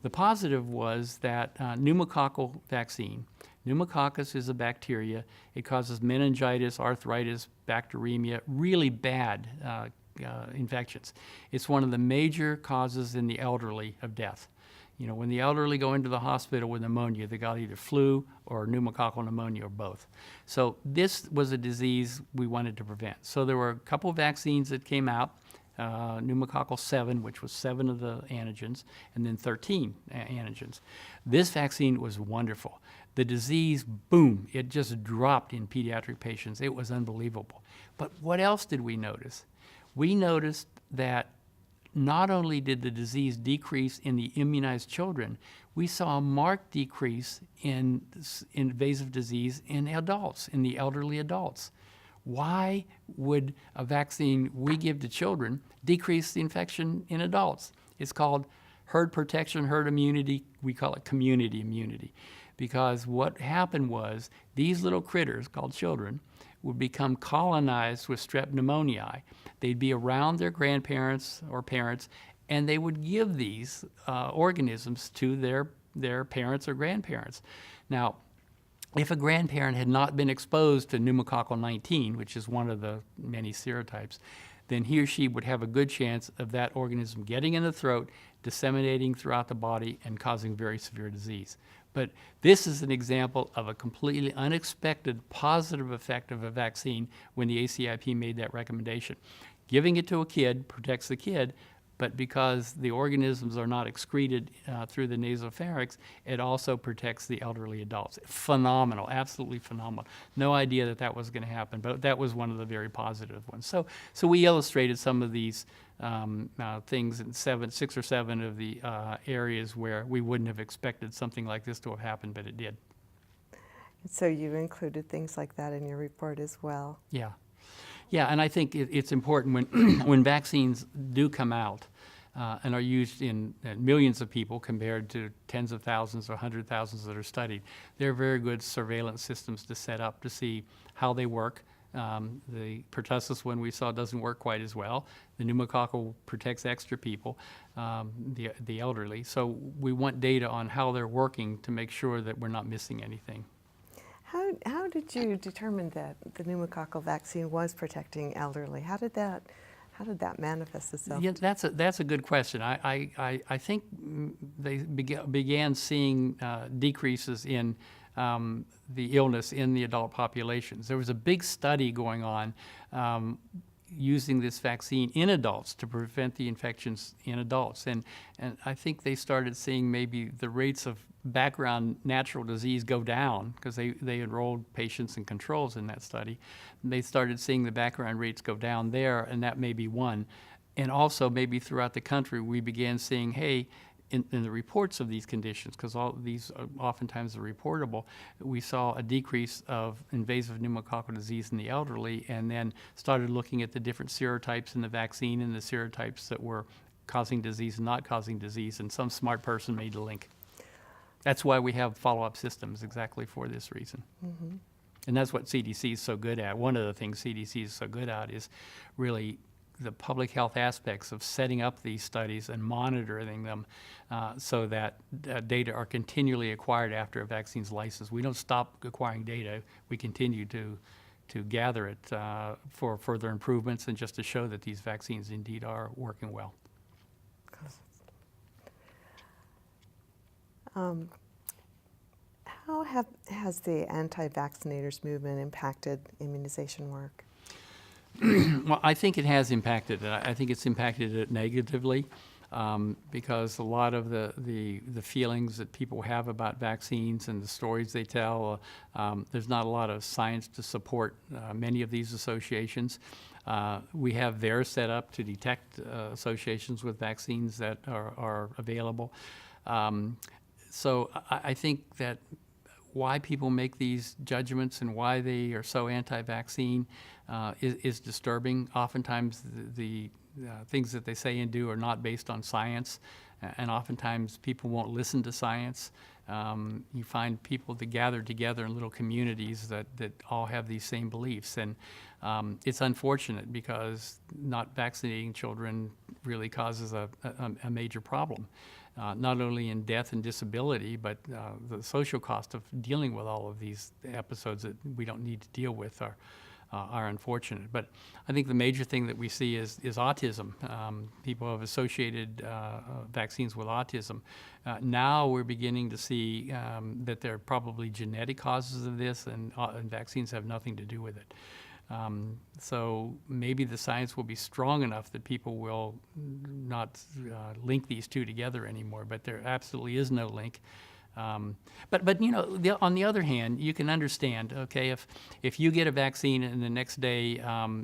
The positive was that pneumococcal vaccine. Pneumococcus is a bacteria. It causes meningitis, arthritis, bacteremia, really bad infections. It's one of the major causes in the elderly of death. You know, when the elderly go into the hospital with pneumonia, they got either flu or pneumococcal pneumonia or both. So this was a disease we wanted to prevent. So there were a couple of vaccines that came out, pneumococcal 7, which was 7 of the antigens, and then 13 antigens. This vaccine was wonderful. The disease, boom, it just dropped in pediatric patients. It was unbelievable. But what else did we notice? We noticed that not only did the disease decrease in the immunized children, we saw a marked decrease in invasive disease in adults, in the elderly adults. Why would a vaccine we give to children decrease the infection in adults? It's called herd protection, herd immunity. We call it community immunity. Because what happened was these little critters called children would become colonized with strep pneumoniae. They'd be around their grandparents or parents, and they would give these organisms to their parents or grandparents. Now, if a grandparent had not been exposed to pneumococcal 19, which is one of the many serotypes, then he or she would have a good chance of that organism getting in the throat, disseminating throughout the body, and causing very severe disease. But this is an example of a completely unexpected positive effect of a vaccine when the ACIP made that recommendation. Giving it to a kid protects the kid, but because the organisms are not excreted through the nasopharynx, it also protects the elderly adults. Phenomenal, absolutely phenomenal. No idea that that was going to happen, but that was one of the very positive ones. So we illustrated some of these things in 6 or 7 of the areas where we wouldn't have expected something like this to have happened, but it did. So you included things like that in your report as well. Yeah. Yeah, and I think it's important when, when vaccines do come out and are used in millions of people compared to tens of thousands or 100,000s that are studied. They're very good surveillance systems to set up to see how they work. The pertussis one we saw doesn't work quite as well. The pneumococcal protects extra people, the elderly. So we want data on how they're working to make sure that we're not missing anything. How did you determine that the pneumococcal vaccine was protecting elderly? How did that manifest itself? Yeah, that's a good question. I think they began seeing decreases in the illness in the adult populations. There was a big study going on using this vaccine in adults to prevent the infections in adults. And I think they started seeing maybe the rates of background natural disease go down because they enrolled patients and controls in that study. And they started seeing the background rates go down there, and that may be one. And also maybe throughout the country, we began seeing, hey, in the reports of these conditions, because all these oftentimes are reportable, we saw a decrease of invasive pneumococcal disease in the elderly, and then started looking at the different serotypes in the vaccine and the serotypes that were causing disease and not causing disease, and some smart person made the link. That's why we have follow-up systems, exactly for this reason. Mm-hmm. And that's what CDC is so good at. One of the things CDC is so good at is really the public health aspects of setting up these studies and monitoring them so that data are continually acquired after a vaccine's licensed. We don't stop acquiring data. We continue to gather it for further improvements and just to show that these vaccines indeed are working well. How has the anti-vaccinators movement impacted immunization work? Well, I think it has impacted it. I think it's impacted it negatively because a lot of the feelings that people have about vaccines and the stories they tell, there's not a lot of science to support many of these associations. We have VAERS set up to detect associations with vaccines that are available. So I think that why people make these judgments and why they are so anti-vaccine is disturbing. Oftentimes the things that they say and do are not based on science, and oftentimes people won't listen to science. You find people that gather together in little communities that all have these same beliefs, and it's unfortunate because not vaccinating children really causes a major problem. Not only in death and disability, but the social cost of dealing with all of these episodes that we don't need to deal with are unfortunate. But I think the major thing that we see is autism. People have associated vaccines with autism. Now we're beginning to see that there are probably genetic causes of this, and vaccines have nothing to do with it. So maybe the science will be strong enough that people will not link these two together anymore, but there absolutely is no link. But you know, on the other hand, you can understand, okay, if you get a vaccine and the next day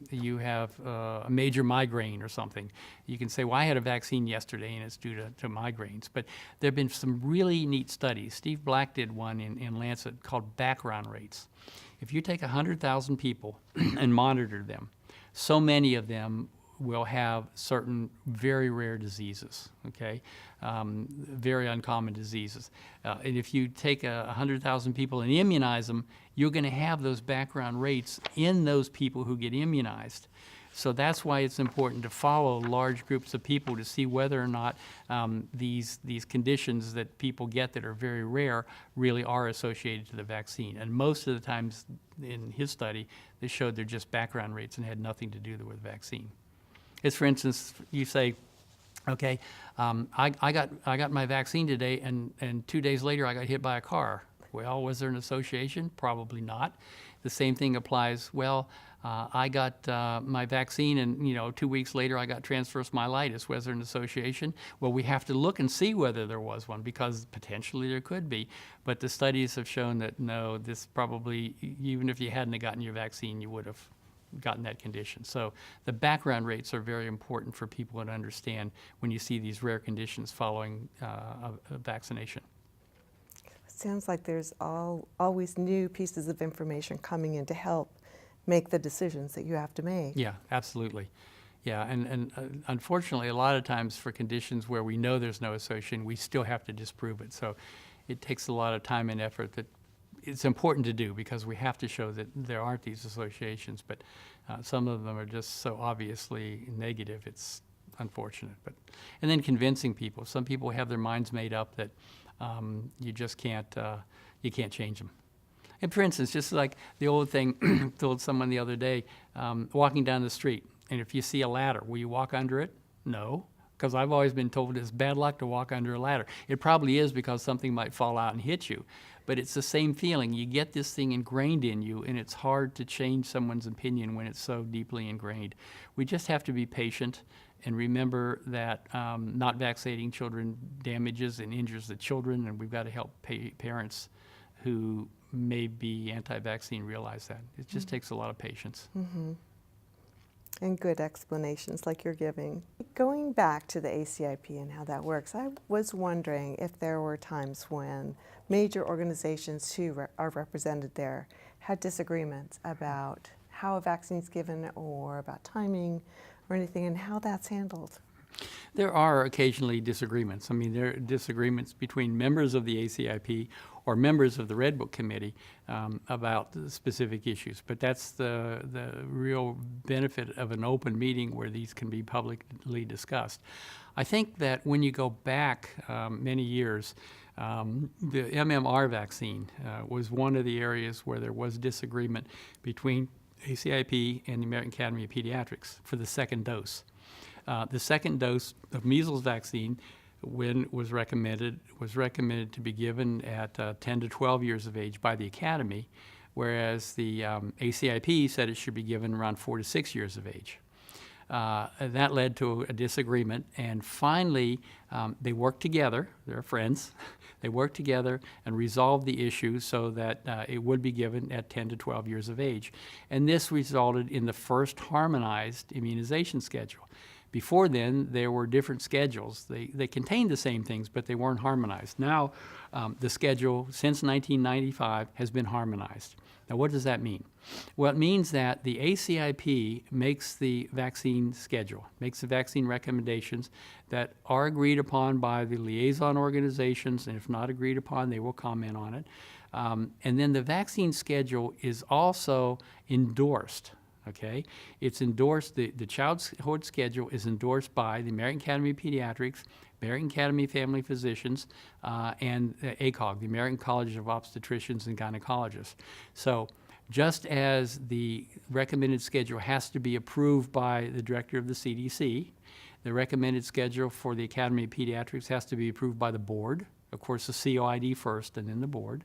you have a major migraine or something, you can say, well, I had a vaccine yesterday and it's due to migraines. But there have been some really neat studies. Steve Black did one in Lancet called background rates. If you take 100,000 people and monitor them, so many of them will have certain very rare diseases, okay, very uncommon diseases. And if you take 100,000 people and immunize them, you're going to have those background rates in those people who get immunized. So that's why it's important to follow large groups of people to see whether or not these conditions that people get that are very rare really are associated to the vaccine. And most of the times in his study, they showed they're just background rates and had nothing to do with the vaccine. It's, for instance, you say, okay, I got my vaccine today, and 2 days later I got hit by a car. Well, was there an association? Probably not. The same thing applies. Well, I got my vaccine, and 2 weeks later I got transverse myelitis. Was there an association? Well, we have to look and see whether there was one, because potentially there could be. But the studies have shown that no, this probably, even if you hadn't gotten your vaccine, you would have gotten that condition. So the background rates are very important for people to understand when you see these rare conditions following a vaccination. It sounds like there's always new pieces of information coming in to help make the decisions that you have to make. Yeah, absolutely. Yeah, and unfortunately, a lot of times for conditions where we know there's no association, we still have to disprove it. So it takes a lot of time and effort that it's important to do, because we have to show that there aren't these associations, but some of them are just so obviously negative, it's unfortunate. And then convincing people. Some people have their minds made up that you just can't change them. And for instance, just like the old thing, told someone the other day, walking down the street, and if you see a ladder, will you walk under it? No, because I've always been told it's bad luck to walk under a ladder. It probably is, because something might fall out and hit you. But it's the same feeling. You get this thing ingrained in you, and it's hard to change someone's opinion when it's so deeply ingrained. We just have to be patient and remember that not vaccinating children damages and injures the children, and we've got to help parents who may be anti-vaccine realize that. It just takes a lot of patience. Mm-hmm. And good explanations like you're giving. Going back to the ACIP and how that works, I was wondering if there were times when major organizations who are represented there had disagreements about how a vaccine is given or about timing or anything, and how that's handled. There are occasionally disagreements. I mean, there are disagreements between members of the ACIP or members of the Red Book Committee about the specific issues. But that's the real benefit of an open meeting where these can be publicly discussed. I think that when you go back many years, the MMR vaccine was one of the areas where there was disagreement between ACIP and the American Academy of Pediatrics for the second dose. The second dose of measles vaccine, when was recommended to be given at 10 to 12 years of age by the Academy, whereas the ACIP said it should be given around 4 to 6 years of age. That led to a disagreement, and finally they worked together. They're friends. They worked together and resolved the issue so that it would be given at 10 to 12 years of age. And this resulted in the first harmonized immunization schedule. Before then, there were different schedules. They contained the same things, but they weren't harmonized. Now, the schedule, since 1995, has been harmonized. Now, what does that mean? Well, it means that the ACIP makes the vaccine schedule, makes the vaccine recommendations that are agreed upon by the liaison organizations, and if not agreed upon, they will comment on it. And then the vaccine schedule is also endorsed. Okay, it's endorsed, the childhood schedule is endorsed by the American Academy of Pediatrics, American Academy of Family Physicians, and ACOG, the American College of Obstetricians and Gynecologists. So just as the recommended schedule has to be approved by the director of the CDC, the recommended schedule for the Academy of Pediatrics has to be approved by the board. Of course, the COID first and then the board,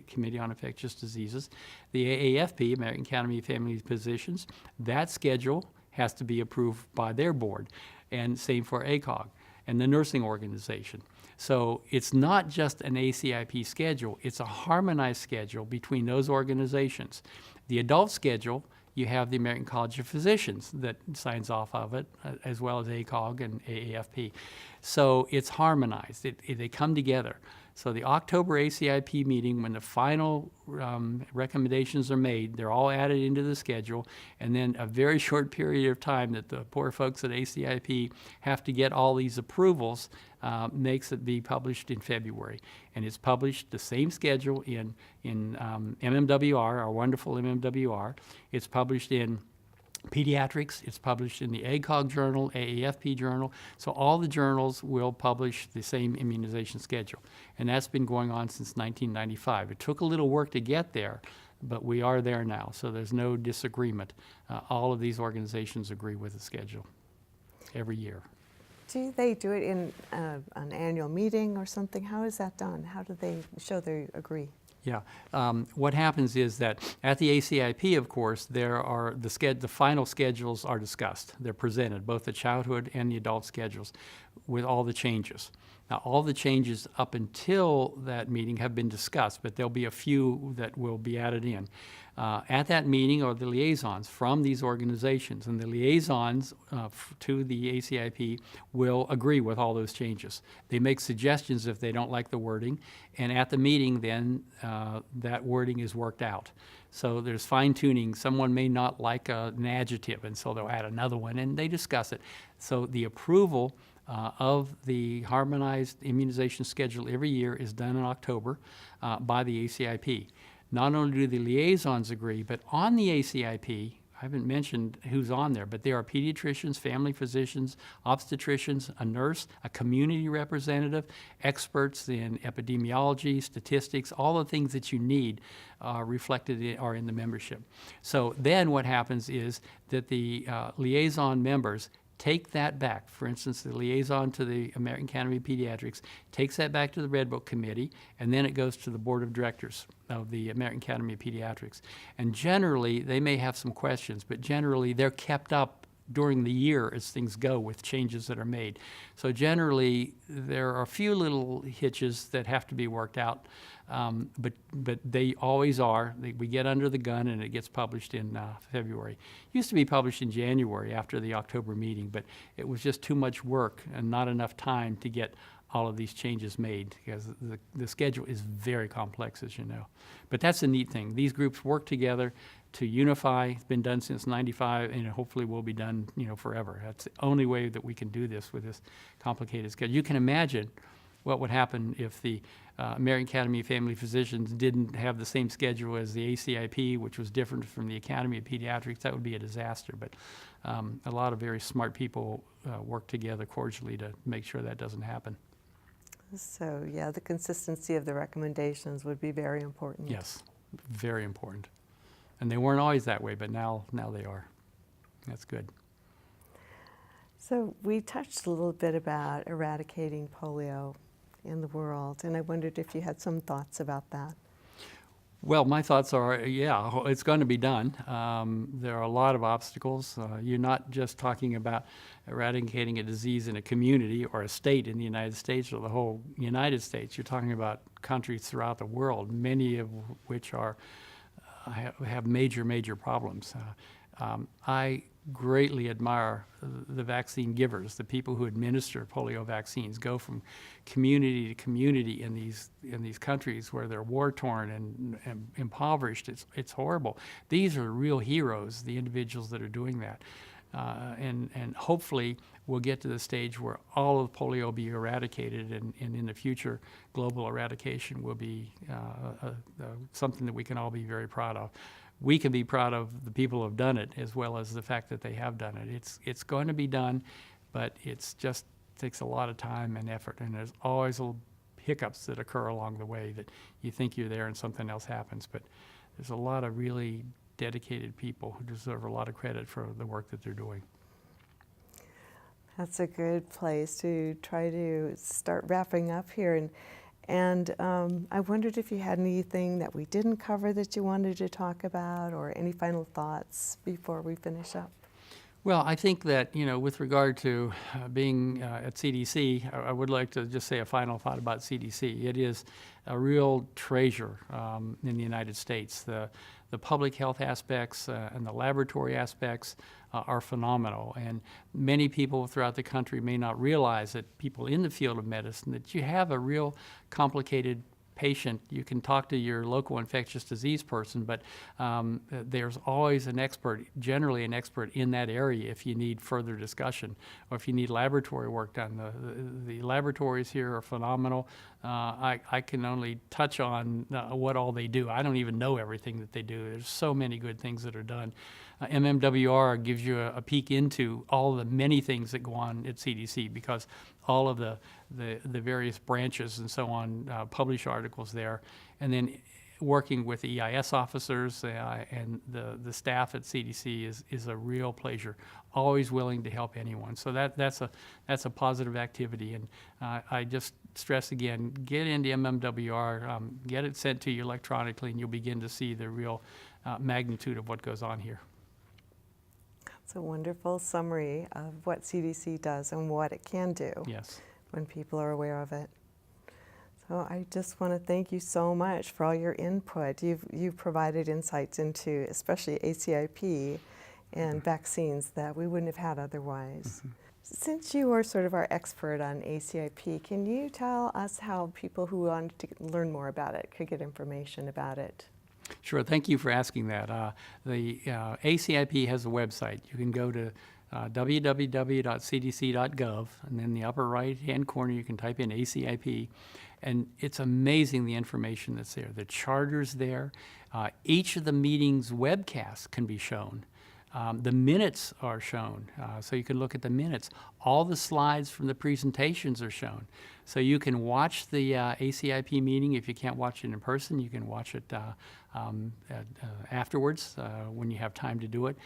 Committee on Infectious Diseases. The AAFP, American Academy of Family Physicians, that schedule has to be approved by their board, and same for ACOG and the nursing organization. So it's not just an ACIP schedule, it's a harmonized schedule between those organizations. The adult schedule, you have the American College of Physicians that signs off of it, as well as ACOG and AAFP. So it's harmonized, they come together. So the October ACIP meeting, when the final recommendations are made, they're all added into the schedule, and then a very short period of time that the poor folks at ACIP have to get all these approvals makes it be published in February. And it's published the same schedule in MMWR, our wonderful MMWR. It's published in Pediatrics, it's published in the ACOG journal, AAFP journal, so all the journals will publish the same immunization schedule. And that's been going on since 1995. It took a little work to get there, but we are there now, so there's no disagreement. All of these organizations agree with the schedule every year. Do they do it in an annual meeting or something? How is that done? How do they show they agree? Yeah. What happens is that at the ACIP, of course, there are the final schedules are discussed. They're presented, both the childhood and the adult schedules, with all the changes. Now, all the changes up until that meeting have been discussed, but there'll be a few that will be added in. At that meeting are the liaisons from these organizations, and the liaisons to the ACIP will agree with all those changes. They make suggestions if they don't like the wording, and at the meeting then that wording is worked out. So there's fine-tuning. Someone may not like an adjective, and so they'll add another one, and they discuss it. So the approval of the harmonized immunization schedule every year is done in October by the ACIP. Not only do the liaisons agree, but on the ACIP, I haven't mentioned who's on there, but there are pediatricians, family physicians, obstetricians, a nurse, a community representative, experts in epidemiology, statistics, all the things that you need reflected are in the membership. So then what happens is that the liaison members take that back. For instance, the liaison to the American Academy of Pediatrics takes that back to the Red Book Committee, and then it goes to the Board of Directors of the American Academy of Pediatrics. And generally, they may have some questions, but generally they're kept up during the year as things go with changes that are made. So generally, there are a few little hitches that have to be worked out, but they always are. We get under the gun and it gets published in February. It used to be published in January after the October meeting, but it was just too much work and not enough time to get all of these changes made, because the schedule is very complex, as you know. But that's a neat thing. These groups work together to unify. It's been done since '95, and it hopefully will be done, forever. That's the only way that we can do this with this complicated schedule. You can imagine what would happen if the American Academy of Family Physicians didn't have the same schedule as the ACIP, which was different from the Academy of Pediatrics. That would be a disaster. But a lot of very smart people work together cordially to make sure that doesn't happen. So, yeah, the consistency of the recommendations would be very important. Yes, very important. And they weren't always that way, but now they are. That's good. So we touched a little bit about eradicating polio in the world, and I wondered if you had some thoughts about that. Well, my thoughts are, yeah, it's going to be done. There are a lot of obstacles. You're not just talking about eradicating a disease in a community or a state in the United States or the whole United States. You're talking about countries throughout the world, many of which are have major problems. I greatly admire the vaccine givers, the people who administer polio vaccines, go from community to community in these countries where they're war-torn and impoverished. It's horrible. These are real heroes, the individuals that are doing that. And hopefully we'll get to the stage where all of polio will be eradicated, and in the future, global eradication will be something that we can all be very proud of. We can be proud of the people who have done it, as well as the fact that they have done it. It's going to be done, but it's just takes a lot of time and effort, and there's always little hiccups that occur along the way that you think you're there and something else happens. But there's a lot of really dedicated people who deserve a lot of credit for the work that they're doing. That's a good place to try to start wrapping up here. And I wondered if you had anything that we didn't cover that you wanted to talk about, or any final thoughts before we finish up. Well, I think that, with regard to being at CDC, I would like to just say a final thought about CDC. It is a real treasure in the United States. The public health aspects and the laboratory aspects are phenomenal. And many people throughout the country may not realize that people in the field of medicine, that you have a real complicated patient. You can talk to your local infectious disease person, but there's always an expert, generally an expert in that area if you need further discussion or if you need laboratory work done. The laboratories here are phenomenal. I can only touch on what all they do. I don't even know everything that they do. There's so many good things that are done. MMWR gives you a peek into all the many things that go on at CDC, because all of the various branches and so on publish articles there. And then working with the EIS officers and the staff at CDC is a real pleasure. Always willing to help anyone. So that's a positive activity. And I just stress again, get into MMWR, get it sent to you electronically, and you'll begin to see the real magnitude of what goes on here. It's a wonderful summary of what CDC does and what it can do. Yes. When people are aware of it. So I just want to thank you so much for all your input. You've provided insights into especially ACIP and vaccines that we wouldn't have had otherwise. Mm-hmm. Since you are sort of our expert on ACIP, can you tell us how people who want to learn more about it could get information about it? Sure, thank you for asking that. The ACIP has a website. You can go to www.cdc.gov, and in the upper right-hand corner you can type in ACIP, and it's amazing the information that's there. The charter's there. Each of the meetings' webcasts can be shown. The minutes are shown, so you can look at the minutes. All the slides from the presentations are shown. So you can watch the ACIP meeting. If you can't watch it in person, you can watch it afterwards when you have time to do it.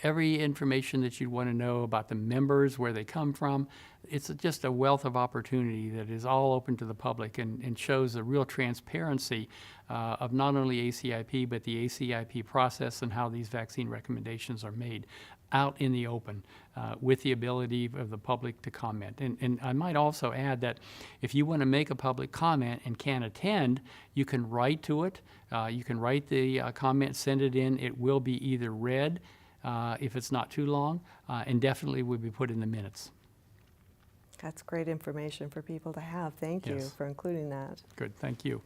Every information that you'd want to know about the members, where they come from, it's just a wealth of opportunity that is all open to the public and shows a real transparency of not only ACIP, but the ACIP process and how these vaccine recommendations are made out in the open with the ability of the public to comment. And I might also add that if you want to make a public comment and can't attend, you can write to it. You can write the comment, send it in. It will be either read if it's not too long, and definitely will be put in the minutes. That's great information for people to have. Thank you Yes. for including that. Good, thank you.